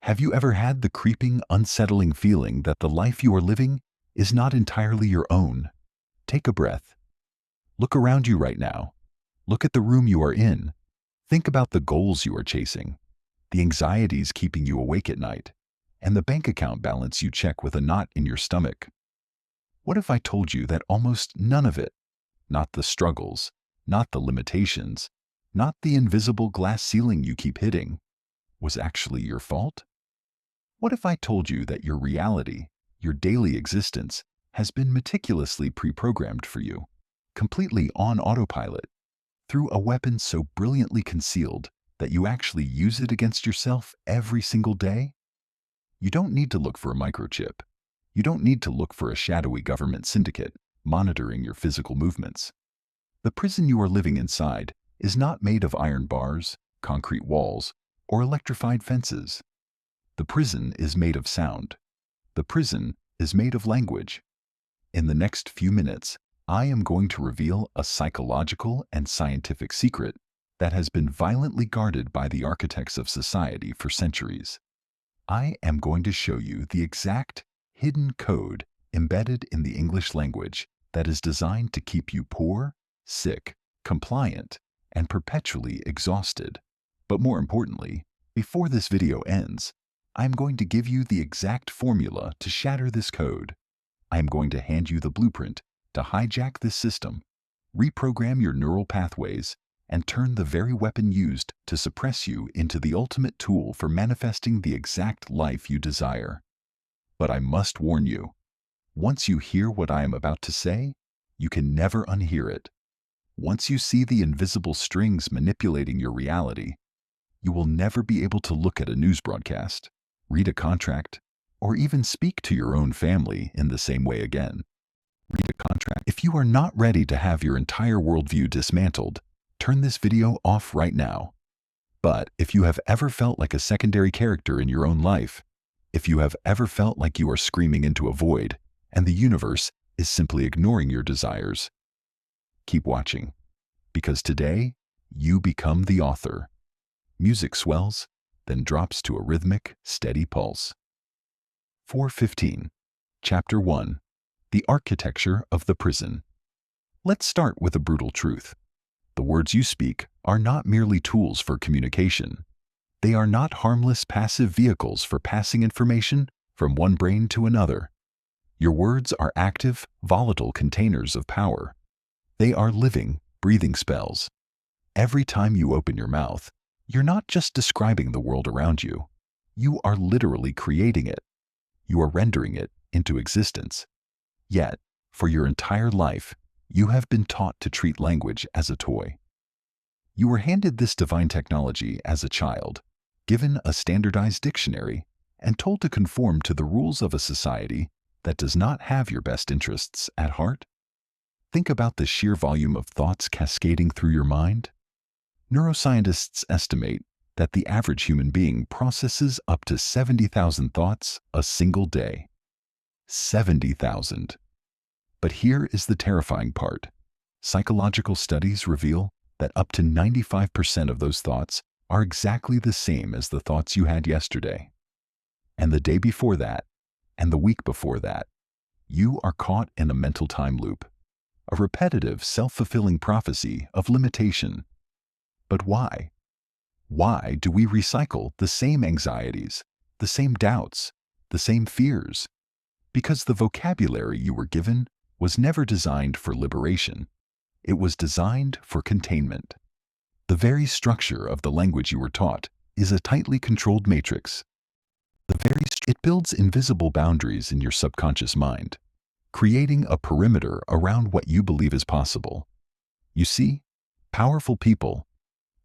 Have you ever had the creeping, unsettling feeling that the life you are living is not entirely your own? Take a breath. Look around you right now. Look at the room you are in. Think about the goals you are chasing, the anxieties keeping you awake at night, and the bank account balance you check with a knot in your stomach. What if I told you that almost none of it, not the struggles, not the limitations, not the invisible glass ceiling you keep hitting, was actually your fault? What if I told you that your reality, your daily existence, has been meticulously pre-programmed for you, completely on autopilot, through a weapon so brilliantly concealed that you actually use it against yourself every single day? You don't need to look for a microchip. You don't need to look for a shadowy government syndicate monitoring your physical movements. The prison you are living inside is not made of iron bars, concrete walls, or electrified fences. The prison is made of sound. The prison is made of language. In the next few minutes, I am going to reveal a psychological and scientific secret that has been violently guarded by the architects of society for centuries. I am going to show you the exact hidden code embedded in the English language that is designed to keep you poor, sick, compliant, and perpetually exhausted. But more importantly, before this video ends, I am going to give you the exact formula to shatter this code. I am going to hand you the blueprint to hijack this system, reprogram your neural pathways, and turn the very weapon used to suppress you into the ultimate tool for manifesting the exact life you desire. But I must warn you, once you hear what I am about to say, you can never unhear it. Once you see the invisible strings manipulating your reality, you will never be able to look at a news broadcast, read a contract, or even speak to your own family in the same way again. Read a contract. If you are not ready to have your entire worldview dismantled, turn this video off right now. But if you have ever felt like a secondary character in your own life, if you have ever felt like you are screaming into a void and the universe is simply ignoring your desires, keep watching, because today you become the author. Music swells, then drops to a rhythmic, steady pulse. 4:15, Chapter 1, The Architecture of the Prison. Let's start with a brutal truth. The words you speak are not merely tools for communication. They are not harmless passive vehicles for passing information from one brain to another. Your words are active, volatile containers of power. They are living, breathing spells. Every time you open your mouth, you're not just describing the world around you. You are literally creating it. You are rendering it into existence. Yet, for your entire life, you have been taught to treat language as a toy. You were handed this divine technology as a child, given a standardized dictionary, and told to conform to the rules of a society that does not have your best interests at heart. Think about the sheer volume of thoughts cascading through your mind. Neuroscientists estimate that the average human being processes up to 70,000 thoughts a single day. 70,000. But here is the terrifying part. Psychological studies reveal that up to 95% of those thoughts are exactly the same as the thoughts you had yesterday. And the day before that, and the week before that, you are caught in a mental time loop, a repetitive, self-fulfilling prophecy of limitation. But why? Why do we recycle the same anxieties, the same doubts, the same fears? Because the vocabulary you were given was never designed for liberation. It was designed for containment. The very structure of the language you were taught is a tightly controlled matrix. It builds invisible boundaries in your subconscious mind, creating a perimeter around what you believe is possible. You see, powerful people,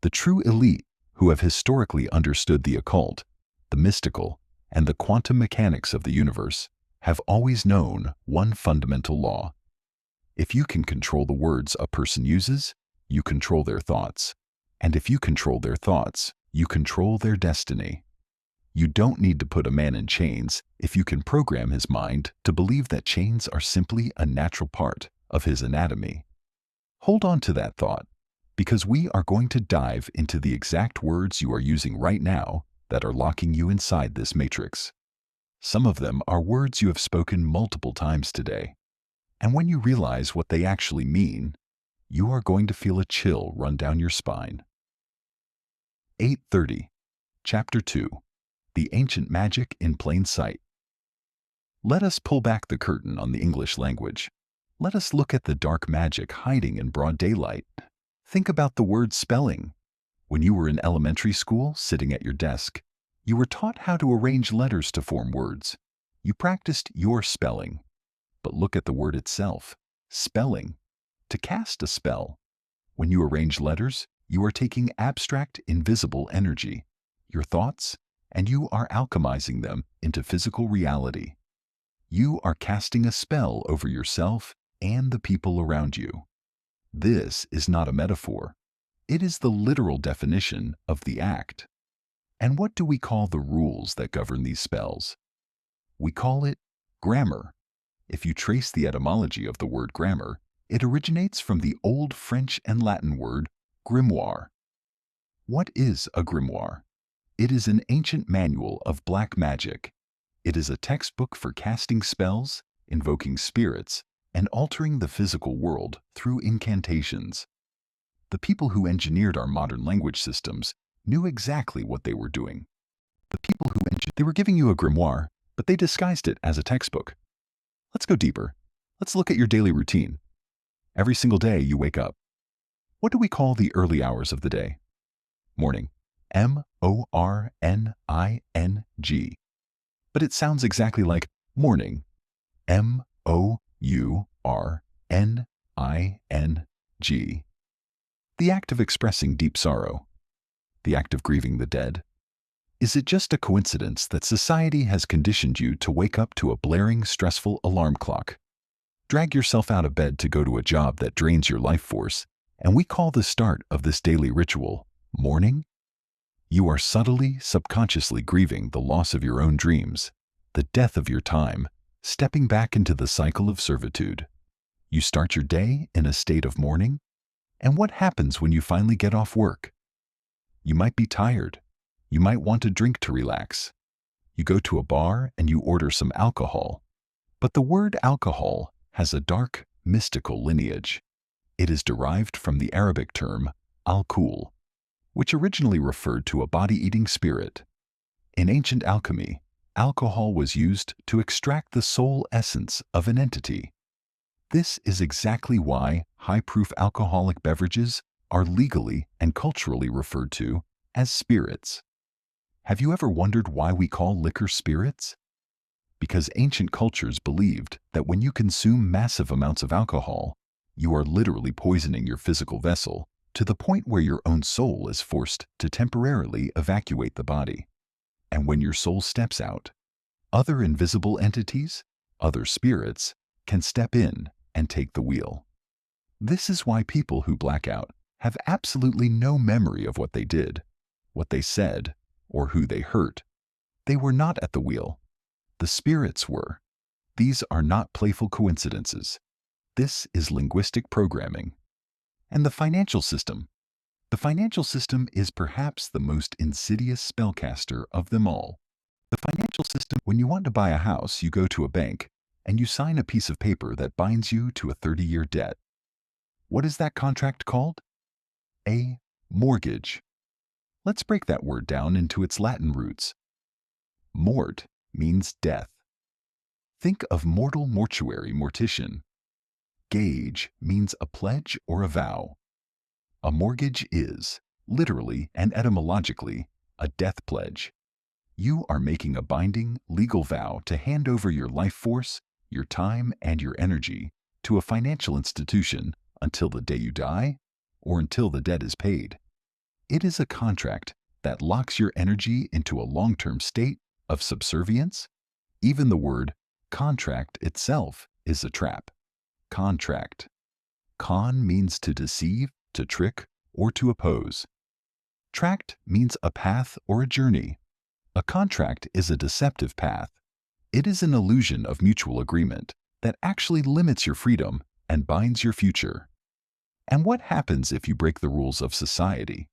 the true elite who have historically understood the occult, the mystical, and the quantum mechanics of the universe, have always known one fundamental law. If you can control the words a person uses, you control their thoughts. And if you control their thoughts, you control their destiny. You don't need to put a man in chains if you can program his mind to believe that chains are simply a natural part of his anatomy. Hold on to that thought, because we are going to dive into the exact words you are using right now that are locking you inside this matrix. Some of them are words you have spoken multiple times today. And when you realize what they actually mean, you are going to feel a chill run down your spine. 8:30. Chapter 2. The Ancient Magic in Plain Sight. Let us pull back the curtain on the English language. Let us look at the dark magic hiding in broad daylight. Think about the word spelling. When you were in elementary school, sitting at your desk, you were taught how to arrange letters to form words. You practiced your spelling. But look at the word itself, spelling. To cast a spell. When you arrange letters, you are taking abstract, invisible energy, your thoughts, and you are alchemizing them into physical reality. You are casting a spell over yourself and the people around you. This is not a metaphor. It is the literal definition of the act. And what do we call the rules that govern these spells? We call it grammar. If you trace the etymology of the word grammar, it originates from the old French and Latin word grimoire. What is a grimoire? It is an ancient manual of black magic. It is a textbook for casting spells, invoking spirits, and altering the physical world through incantations. The people who engineered our modern language systems knew exactly what they were doing. They were giving you a grimoire, but they disguised it as a textbook. Let's go deeper. Let's look at your daily routine. Every single day you wake up. What do we call the early hours of the day? Morning. M-O-R-N-I-N-G. But it sounds exactly like morning. M-O-U-R-N-I-N-G. The act of expressing deep sorrow. The act of grieving the dead. Is it just a coincidence that society has conditioned you to wake up to a blaring, stressful alarm clock? Drag yourself out of bed to go to a job that drains your life force, and we call the start of this daily ritual morning? You are subtly, subconsciously grieving the loss of your own dreams, the death of your time, stepping back into the cycle of servitude. You start your day in a state of mourning, and what happens when you finally get off work? You might be tired. You might want a drink to relax. You go to a bar and you order some alcohol. But the word alcohol has a dark, mystical lineage. It is derived from the Arabic term al-kul, which originally referred to a body-eating spirit. In ancient alchemy, alcohol was used to extract the soul essence of an entity. This is exactly why high-proof alcoholic beverages are legally and culturally referred to as spirits. Have you ever wondered why we call liquor spirits? Because ancient cultures believed that when you consume massive amounts of alcohol, you are literally poisoning your physical vessel to the point where your own soul is forced to temporarily evacuate the body. And when your soul steps out, other invisible entities, other spirits, can step in and take the wheel. This is why people who black out have absolutely no memory of what they did, what they said, or who they hurt. They were not at the wheel. The spirits were. These are not playful coincidences. This is linguistic programming. And the financial system. The financial system is perhaps the most insidious spellcaster of them all. The financial system, when you want to buy a house, you go to a bank and you sign a piece of paper that binds you to a 30-year debt. What is that contract called? A mortgage. Let's break that word down into its Latin roots. Mort means death. Think of mortal mortuary mortician. Gage means a pledge or a vow. A mortgage is, literally and etymologically, a death pledge. You are making a binding, legal vow to hand over your life force, your time, and your energy to a financial institution until the day you die or until the debt is paid. It is a contract that locks your energy into a long-term state of subservience. Even the word contract itself is a trap. Contract. Con means to deceive, to trick, or to oppose. Tract means a path or a journey. A contract is a deceptive path. It is an illusion of mutual agreement that actually limits your freedom and binds your future. And what happens if you break the rules of society?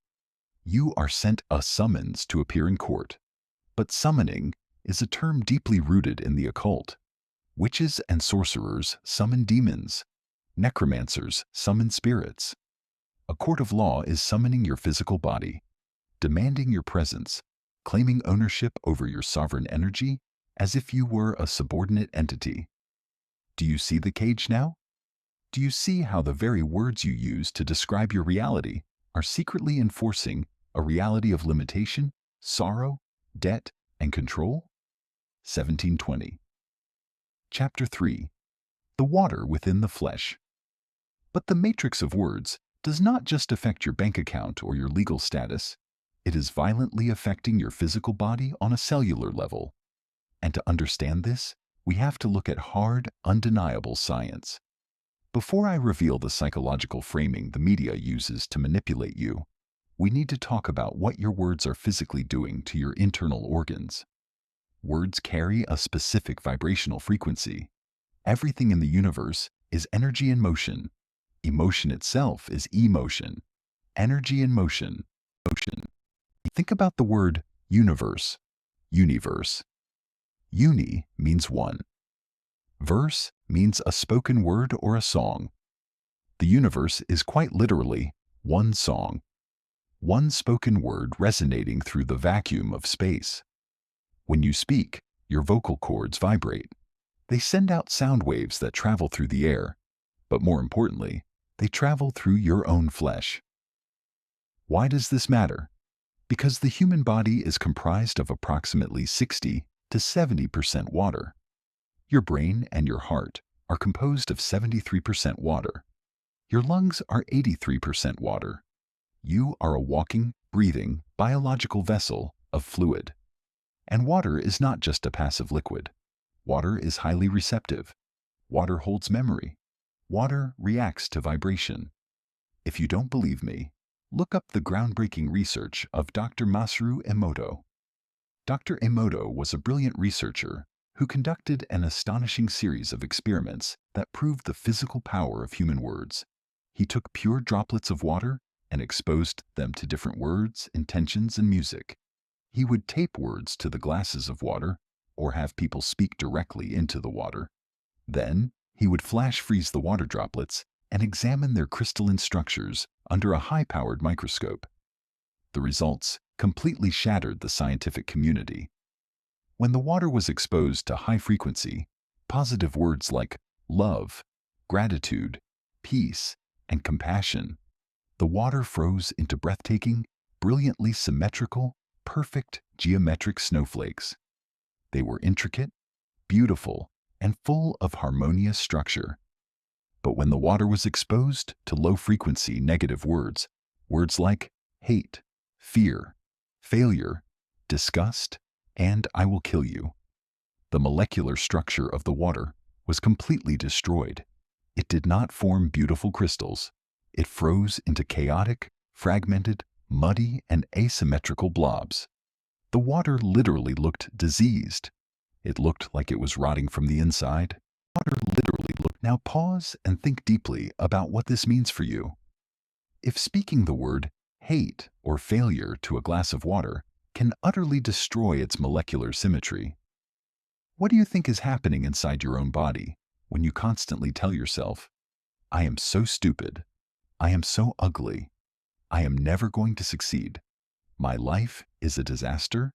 You are sent a summons to appear in court. But summoning is a term deeply rooted in the occult. Witches and sorcerers summon demons. Necromancers summon spirits. A court of law is summoning your physical body, demanding your presence, claiming ownership over your sovereign energy as if you were a subordinate entity. Do you see the cage now? Do you see how the very words you use to describe your reality are secretly enforcing a reality of limitation, sorrow, debt, and control? 1720. Chapter 3. The water within the flesh. But the matrix of words does not just affect your bank account or your legal status. It is violently affecting your physical body on a cellular level. And to understand this, we have to look at hard, undeniable science. Before I reveal the psychological framing the media uses to manipulate you, we need to talk about what your words are physically doing to your internal organs. Words carry a specific vibrational frequency. Everything in the universe is energy in motion. Emotion itself is emotion. Energy in motion. Motion. Think about the word universe. Universe. Uni means one. Verse means a spoken word or a song. The universe is quite literally one song. One spoken word resonating through the vacuum of space. When you speak, your vocal cords vibrate. They send out sound waves that travel through the air, but more importantly, they travel through your own flesh. Why does this matter? Because the human body is comprised of approximately 60 to 70% water. Your brain and your heart are composed of 73% water. Your lungs are 83% water. You are a walking, breathing, biological vessel of fluid. And water is not just a passive liquid. Water is highly receptive. Water holds memory. Water reacts to vibration. If you don't believe me, look up the groundbreaking research of Dr. Masaru Emoto. Dr. Emoto was a brilliant researcher who conducted an astonishing series of experiments that proved the physical power of human words. He took pure droplets of water and exposed them to different words, intentions, and music. He would tape words to the glasses of water or have people speak directly into the water. Then, he would flash freeze the water droplets and examine their crystalline structures under a high-powered microscope. The results completely shattered the scientific community. When the water was exposed to high frequency, positive words like love, gratitude, peace, and compassion, the water froze into breathtaking, brilliantly symmetrical, perfect geometric snowflakes. They were intricate, beautiful, and full of harmonious structure. But when the water was exposed to low-frequency negative words, words like hate, fear, failure, disgust, and I will kill you, the molecular structure of the water was completely destroyed. It did not form beautiful crystals. It froze into chaotic, fragmented, muddy, and asymmetrical blobs. The water literally looked diseased. It looked like it was rotting from the inside. Water literally looked. Now pause and think deeply about what this means for you. If speaking the word hate or failure to a glass of water can utterly destroy its molecular symmetry, what do you think is happening inside your own body when you constantly tell yourself, I am so stupid, I am so ugly, I am never going to succeed, my life is a disaster?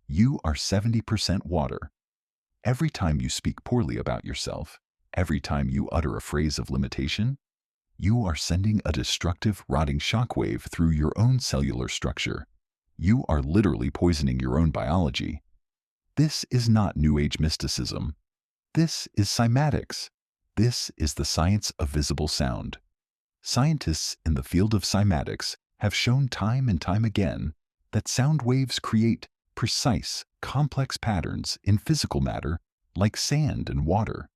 You are 70% water. Every time you speak poorly about yourself, every time you utter a phrase of limitation, you are sending a destructive, rotting shockwave through your own cellular structure. You are literally poisoning your own biology. This is not New Age mysticism. This is cymatics. This is the science of visible sound. Scientists in the field of cymatics have shown time and time again that sound waves create precise, complex patterns in physical matter like sand and water.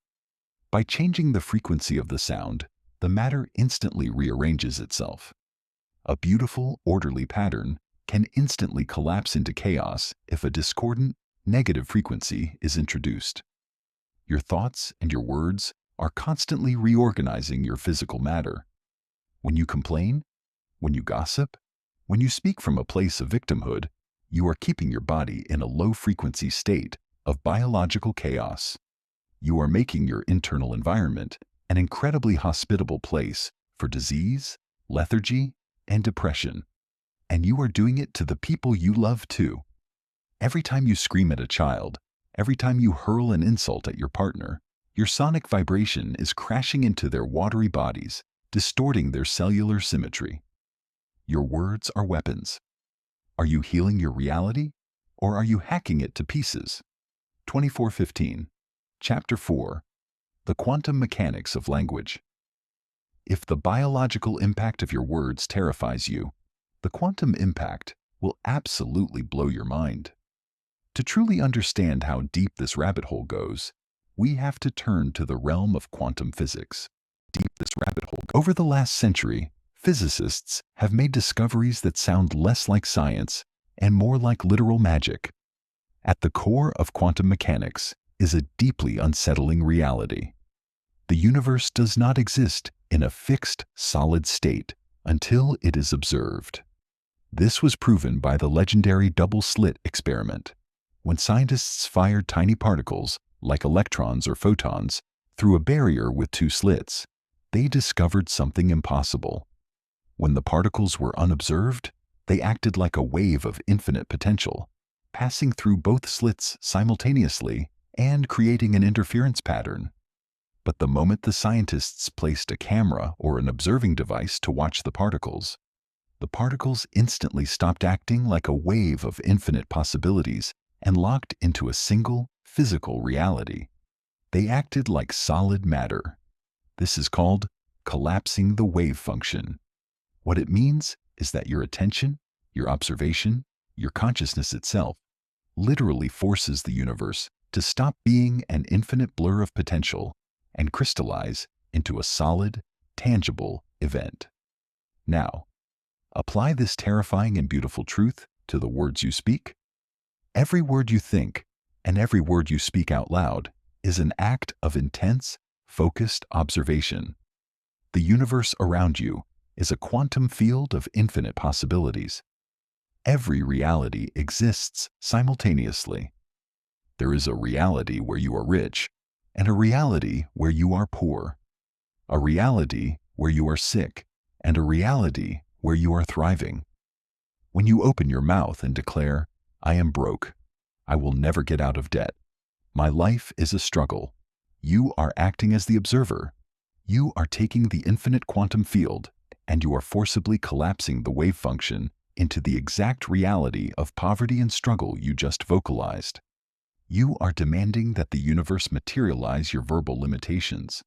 By changing the frequency of the sound, the matter instantly rearranges itself. A beautiful, orderly pattern can instantly collapse into chaos if a discordant, negative frequency is introduced. Your thoughts and your words are constantly reorganizing your physical matter. When you complain, when you gossip, when you speak from a place of victimhood, You are keeping your body in a low-frequency state of biological chaos. You are making your internal environment an incredibly hospitable place for disease, lethargy, and depression. And you are doing it to the people you love too. Every time you scream at a child, every time you hurl an insult at your partner, your sonic vibration is crashing into their watery bodies, distorting their cellular symmetry. Your words are weapons. Are you healing your reality, or are you hacking it to pieces? 2415. Chapter 4. The Quantum Mechanics of Language. If the biological impact of your words terrifies you, the quantum impact will absolutely blow your mind. To truly understand how deep this rabbit hole goes, we have to turn to the realm of quantum physics. Over the last century, physicists have made discoveries that sound less like science and more like literal magic. At the core of quantum mechanics is a deeply unsettling reality. The universe does not exist in a fixed, solid state until it is observed. This was proven by the legendary double-slit experiment, when scientists fired tiny particles, like electrons or photons, through a barrier with two slits. They discovered something impossible. When the particles were unobserved, they acted like a wave of infinite potential, passing through both slits simultaneously and creating an interference pattern. But the moment the scientists placed a camera or an observing device to watch the particles instantly stopped acting like a wave of infinite possibilities and locked into a single, physical reality. They acted like solid matter. This is called collapsing the wave function. What it means is that your attention, your observation, your consciousness itself literally forces the universe to stop being an infinite blur of potential and crystallize into a solid, tangible event. Now, apply this terrifying and beautiful truth to the words you speak. Every word you think and every word you speak out loud is an act of intense, focused observation. The universe around you is a quantum field of infinite possibilities. Every reality exists simultaneously. There is a reality where you are rich and a reality where you are poor, a reality where you are sick and a reality where you are thriving. When you open your mouth and declare, "I am broke. I will never get out of debt. My life is a struggle," you are acting as the observer. You are taking the infinite quantum field and you are forcibly collapsing the wave function into the exact reality of poverty and struggle you just vocalized. You are demanding that the universe materialize your verbal limitations.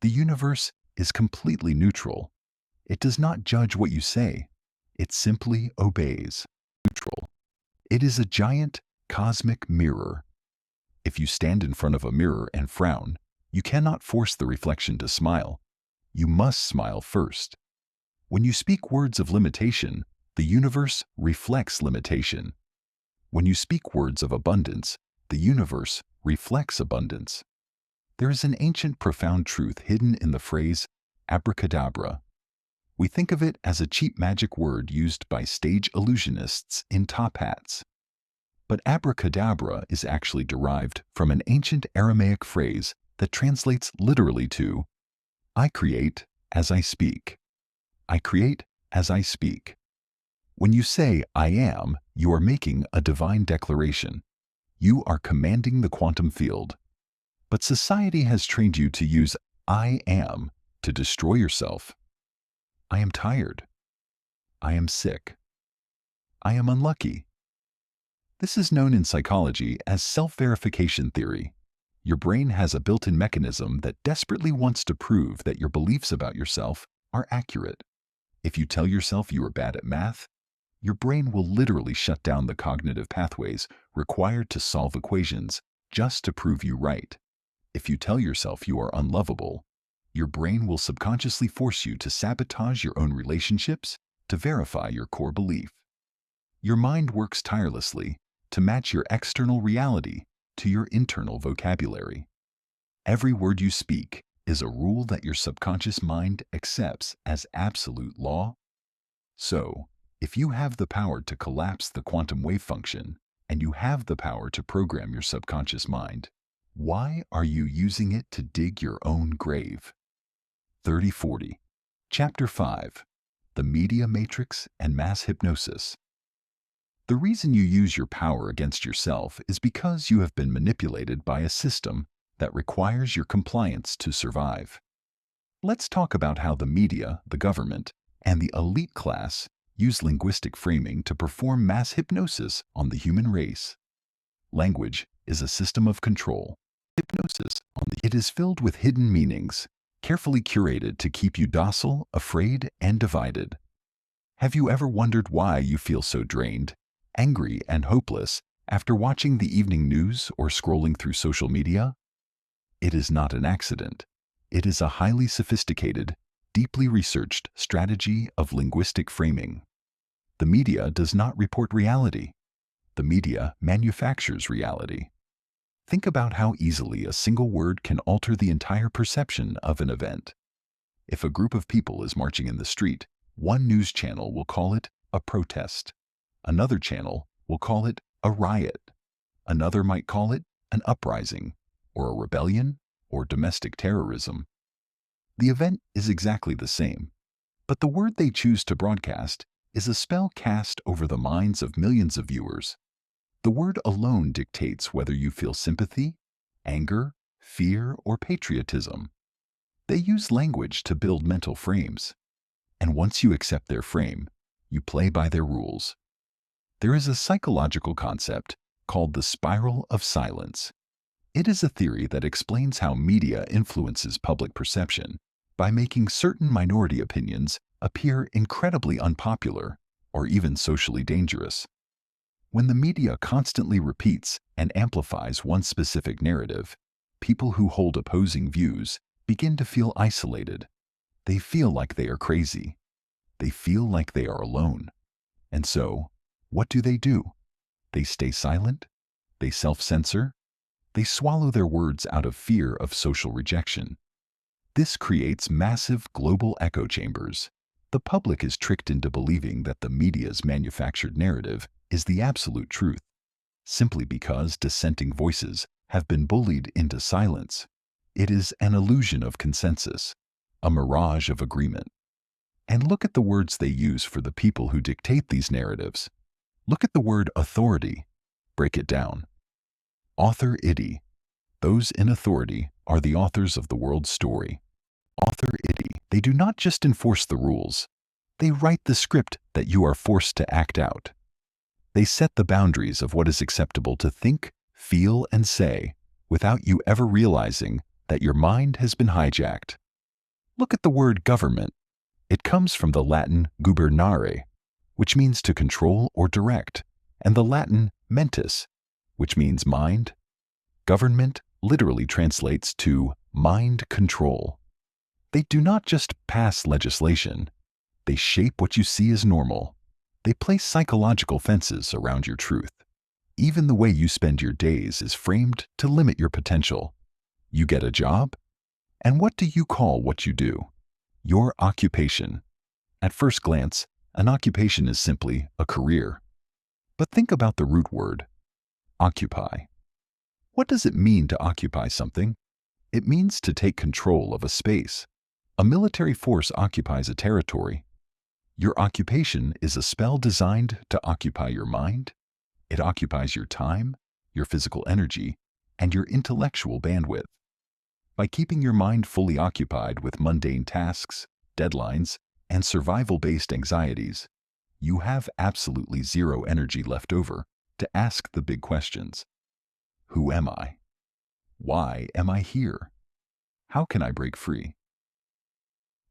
The universe is completely neutral. It does not judge what you say. It simply obeys. Neutral. It is a giant, cosmic mirror. If you stand in front of a mirror and frown, you cannot force the reflection to smile. You must smile first. When you speak words of limitation, the universe reflects limitation. When you speak words of abundance, the universe reflects abundance. There is an ancient profound truth hidden in the phrase abracadabra. We think of it as a cheap magic word used by stage illusionists in top hats. But abracadabra is actually derived from an ancient Aramaic phrase that translates literally to, "I create as I speak." I create as I speak. When you say "I am," you are making a divine declaration. You are commanding the quantum field. But society has trained you to use "I am" to destroy yourself. I am tired. I am sick. I am unlucky. This is known in psychology as self-verification theory. Your brain has a built-in mechanism that desperately wants to prove that your beliefs about yourself are accurate. If you tell yourself you are bad at math, your brain will literally shut down the cognitive pathways required to solve equations just to prove you right. If you tell yourself you are unlovable, your brain will subconsciously force you to sabotage your own relationships to verify your core belief. Your mind works tirelessly to match your external reality to your internal vocabulary. Every word you speak is a rule that your subconscious mind accepts as absolute law. So, If you have the power to collapse the quantum wave function, and you have the power to program your subconscious mind, why are you using it to dig your own grave? 3040. Chapter 5. The Media Matrix and Mass Hypnosis. The reason you use your power against yourself is because you have been manipulated by a system that requires your compliance to survive. Let's talk about how the media, the government, and the elite class use linguistic framing to perform mass hypnosis on the human race. Language is a system of control. It is filled with hidden meanings, carefully curated to keep you docile, afraid, and divided. Have you ever wondered why you feel so drained, angry, and hopeless after watching the evening news or scrolling through social media? It is not an accident. It is a highly sophisticated, deeply researched strategy of linguistic framing. The media does not report reality. The media manufactures reality. Think about how easily a single word can alter the entire perception of an event. If a group of people is marching in the street, one news channel will call it a protest. Another channel will call it a riot. Another might call it an uprising, or a rebellion, or domestic terrorism. The event is exactly the same, but the word they choose to broadcast is a spell cast over the minds of millions of viewers. The word alone dictates whether you feel sympathy, anger, fear, or patriotism. They use language to build mental frames, and once you accept their frame, you play by their rules. There is a psychological concept called the spiral of silence. It is a theory that explains how media influences public perception by making certain minority opinions appear incredibly unpopular or even socially dangerous. When the media constantly repeats and amplifies one specific narrative, people who hold opposing views begin to feel isolated. They feel like they are crazy. They feel like they are alone. And so, what do? They stay silent. They self-censor. They swallow their words out of fear of social rejection. This creates massive global echo chambers. The public is tricked into believing that the media's manufactured narrative is the absolute truth, simply because dissenting voices have been bullied into silence. It is an illusion of consensus, a mirage of agreement. And look at the words they use for the people who dictate these narratives. Look at the word authority. Break it down. Authority. Those in authority are the authors of the world's story. Authority. They do not just enforce the rules. They write the script that you are forced to act out. They set the boundaries of what is acceptable to think, feel, and say without you ever realizing that your mind has been hijacked. Look at the word government. It comes from the Latin gubernare, which means to control or direct, and the Latin mentis, which means mind. Government literally translates to mind control. They do not just pass legislation. They shape what you see as normal. They place psychological fences around your truth. Even the way you spend your days is framed to limit your potential. You get a job? And what do you call what you do? Your occupation. At first glance, an occupation is simply a career. But think about the root word, occupy. What does it mean to occupy something? It means to take control of a space. A military force occupies a territory. Your occupation is a spell designed to occupy your mind. It occupies your time, your physical energy, and your intellectual bandwidth. By keeping your mind fully occupied with mundane tasks, deadlines, and survival-based anxieties, you have absolutely zero energy left over to ask the big questions. Who am I? Why am I here? How can I break free?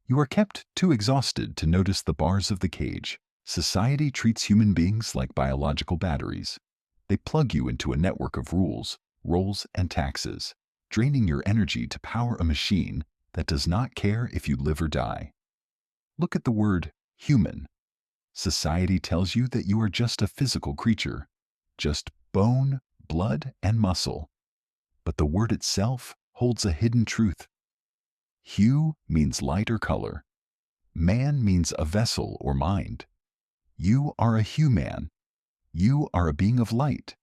You are kept too exhausted to notice the bars of the cage. Society treats human beings like biological batteries. They plug you into a network of rules, roles, and taxes, draining your energy to power a machine that does not care if you live or die. Look at the word human. Society tells you that you are just a physical creature, just bone, blood, and muscle. But the word itself holds a hidden truth. Hue means light or color. Man means a vessel or mind. You are a human. You are a being of light.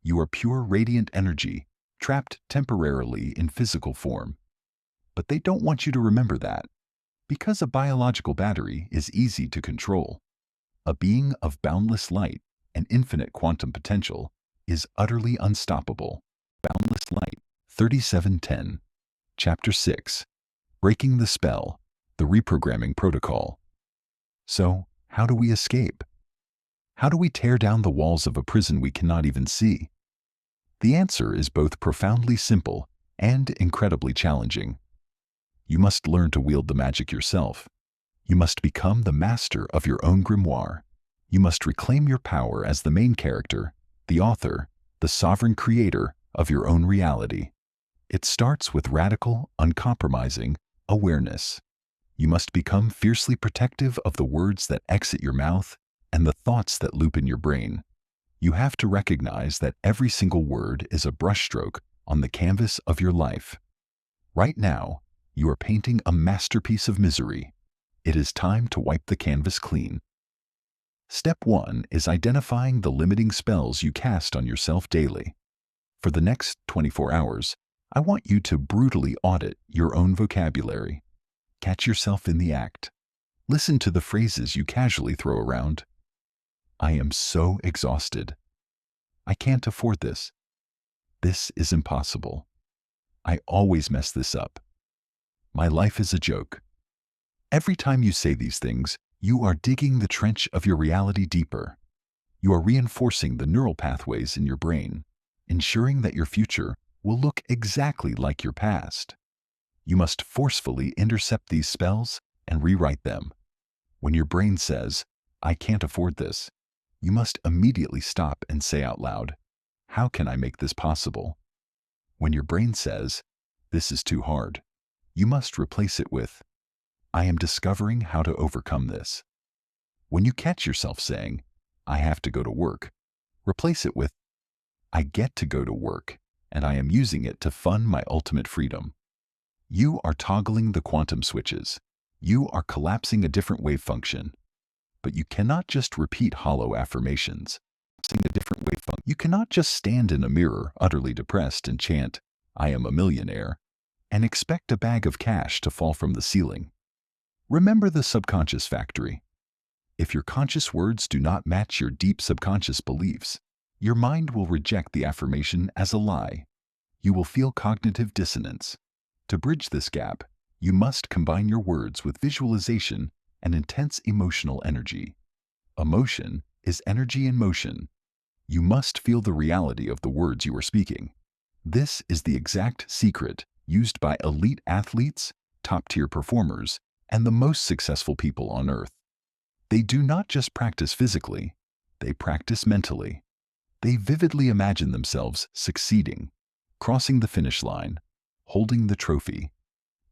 You are pure radiant energy, trapped temporarily in physical form. But they don't want you to remember that, because a biological battery is easy to control. A being of boundless light and infinite quantum potential is utterly unstoppable. Boundless Light, 3710. Chapter 6. Breaking the Spell, the Reprogramming Protocol. So, how do we escape? How do we tear down the walls of a prison we cannot even see? The answer is both profoundly simple and incredibly challenging. You must learn to wield the magic yourself. You must become the master of your own grimoire. You must reclaim your power as the main character, the author, the sovereign creator of your own reality. It starts with radical, uncompromising awareness. You must become fiercely protective of the words that exit your mouth and the thoughts that loop in your brain. You have to recognize that every single word is a brushstroke on the canvas of your life. Right now, you are painting a masterpiece of misery. It is time to wipe the canvas clean. Step 1 is identifying the limiting spells you cast on yourself daily. For the next 24 hours, I want you to brutally audit your own vocabulary. Catch yourself in the act. Listen to the phrases you casually throw around. I am so exhausted. I can't afford this. This is impossible. I always mess this up. My life is a joke. Every time you say these things, you are digging the trench of your reality deeper. You are reinforcing the neural pathways in your brain, ensuring that your future will look exactly like your past. You must forcefully intercept these spells and rewrite them. When your brain says, I can't afford this, you must immediately stop and say out loud, how can I make this possible? When your brain says, this is too hard, you must replace it with, I am discovering how to overcome this. When you catch yourself saying, I have to go to work, replace it with, I get to go to work, and I am using it to fund my ultimate freedom. You are toggling the quantum switches. You are collapsing a different wave function. But you cannot just repeat hollow affirmations. You cannot just stand in a mirror utterly depressed and chant, I am a millionaire, and expect a bag of cash to fall from the ceiling. Remember the subconscious factory. If your conscious words do not match your deep subconscious beliefs, your mind will reject the affirmation as a lie. You will feel cognitive dissonance. To bridge this gap, you must combine your words with visualization and intense emotional energy. Emotion is energy in motion. You must feel the reality of the words you are speaking. This is the exact secret used by elite athletes, top-tier performers, and the most successful people on earth. They do not just practice physically, they practice mentally. They vividly imagine themselves succeeding, crossing the finish line, holding the trophy.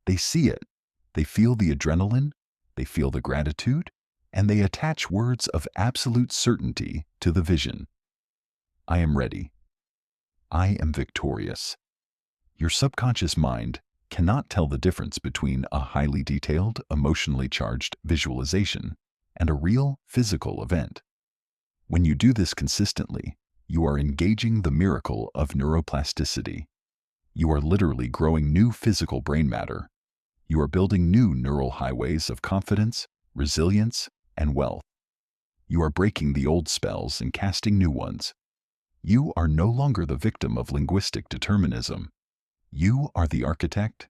They see it, they feel the adrenaline, they feel the gratitude, and they attach words of absolute certainty to the vision. I am ready. I am victorious. Your subconscious mind cannot tell the difference between a highly detailed, emotionally charged visualization and a real, physical event. When you do this consistently, you are engaging the miracle of neuroplasticity. You are literally growing new physical brain matter. You are building new neural highways of confidence, resilience, and wealth. You are breaking the old spells and casting new ones. You are no longer the victim of linguistic determinism. You are the architect.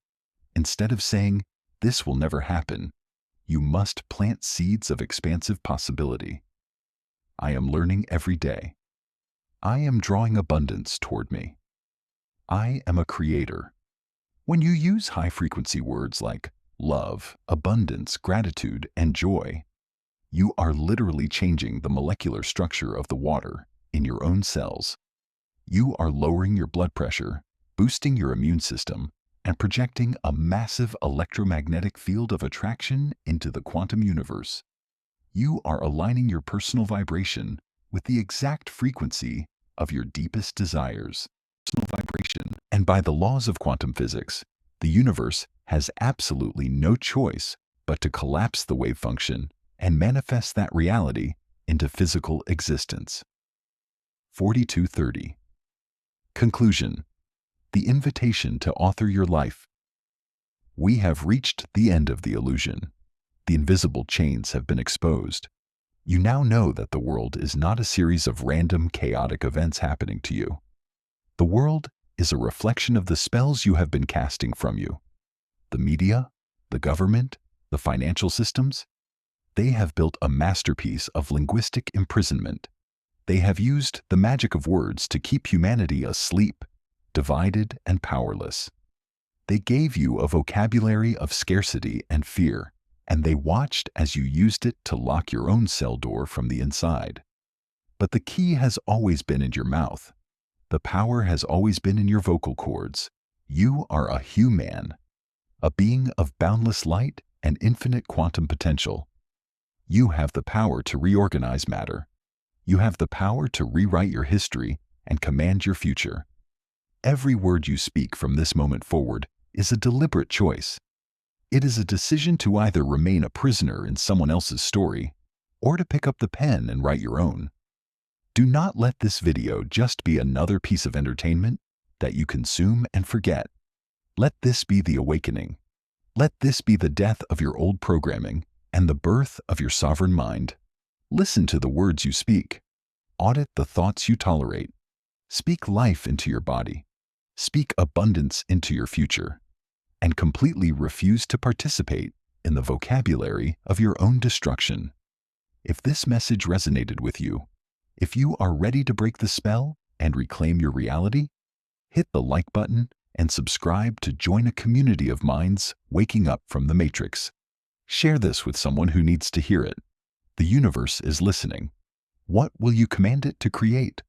Instead of saying, this will never happen, you must plant seeds of expansive possibility. I am learning every day. I am drawing abundance toward me. I am a creator. When you use high-frequency words like love, abundance, gratitude, and joy, you are literally changing the molecular structure of the water in your own cells. You are lowering your blood pressure, boosting your immune system, and projecting a massive electromagnetic field of attraction into the quantum universe. You are aligning your personal vibration with the exact frequency of your deepest desires. And by the laws of quantum physics, the universe has absolutely no choice but to collapse the wave function and manifest that reality into physical existence. 4230. Conclusion. The invitation to author your life. We have reached the end of the illusion. The invisible chains have been exposed. You now know that the world is not a series of random, chaotic events happening to you. The world is a reflection of the spells you have been casting from you. The media, the government, the financial systems, they have built a masterpiece of linguistic imprisonment. They have used the magic of words to keep humanity asleep, divided and powerless. They gave you a vocabulary of scarcity and fear, and they watched as you used it to lock your own cell door from the inside. But the key has always been in your mouth. The power has always been in your vocal cords. You are a human, a being of boundless light and infinite quantum potential. You have the power to reorganize matter. You have the power to rewrite your history and command your future. Every word you speak from this moment forward is a deliberate choice. It is a decision to either remain a prisoner in someone else's story or to pick up the pen and write your own. Do not let this video just be another piece of entertainment that you consume and forget. Let this be the awakening. Let this be the death of your old programming and the birth of your sovereign mind. Listen to the words you speak. Audit the thoughts you tolerate. Speak life into your body. Speak abundance into your future. And completely refuse to participate in the vocabulary of your own destruction. If this message resonated with you, if you are ready to break the spell and reclaim your reality, hit the like button and subscribe to join a community of minds waking up from the matrix. Share this with someone who needs to hear it. The universe is listening. What will you command it to create?